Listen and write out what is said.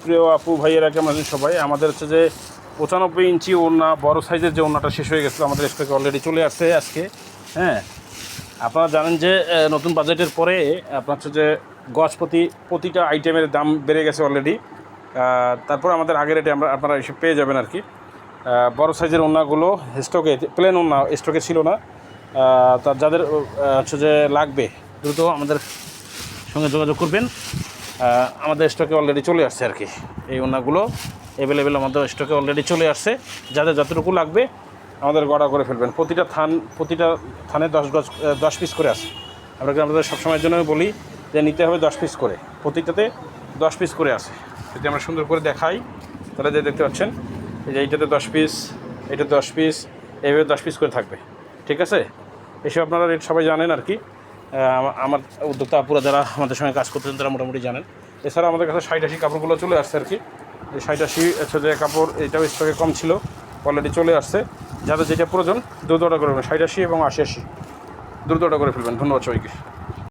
প্রিয় আপু ভাইয়েরা কেমন আছেন সবাই? আমাদের হচ্ছে যে 95 ইঞ্চি ওড়না বড় সাইজের যে ওড়নাটা শেষ হয়ে গেছিলো আমাদের স্টকে অলরেডি চলে আসছে আজকে। হ্যাঁ, আপনারা জানেন যে নতুন বাজেটের পরে আপনার হচ্ছে যে গজ প্রতিটা আইটেমের দাম বেড়ে গেছে অলরেডি। তারপর আমাদের আগের রেটে আপনারা এসে পেয়ে যাবেন আর কি। বড় সাইজের ওড়নাগুলো স্টকে, প্লেন ওড়না স্টকে ছিল না। তার যাদের হচ্ছে যে লাগবে দ্রুত আমাদের সঙ্গে যোগাযোগ করবেন। আমাদের স্টকে অলরেডি চলে আসছে আর কি। এই ওড়নাগুলো অ্যাভেলেবেল আমাদের স্টকে অলরেডি চলে আসছে। যাদের যতটুকু লাগবে আমাদের অর্ডার করে ফেলবেন। প্রতিটা থানে 10 পিস করে আসে। আমাদের সবসময়ের জন্য বলি যে নিতে হবে 10 পিস করে, প্রতিটাতে 10 পিস করে আসে। যদি আমরা সুন্দর করে দেখাই তাহলে যে দেখতে পাচ্ছেন এই যে এইটাতে 10 পিস, এটা 10 পিস, এইভাবে 10 পিস করে থাকবে। ঠিক আছে, এসব আপনারা রেট সবাই জানেন আর কি। আমার উদ্যোক্তা আপুরা যারা আমাদের সঙ্গে কাজ করতেছেন তারা মোটামুটি জানেন। এছাড়া আমাদের কাছে 60-80 কাপড়গুলো চলে আসছে আর কি। এই 60-80 হচ্ছে যে কাপড়, এটাও স্টকে কম ছিল, অলরেডি চলে আসছে। যাদের যেটা প্রয়োজন দ্রুত অর্ডার করবেন। 60-80 এবং 80-80 দ্রুত অর্ডার করে ফেলবেন। ধন্যবাদ সবাইকে।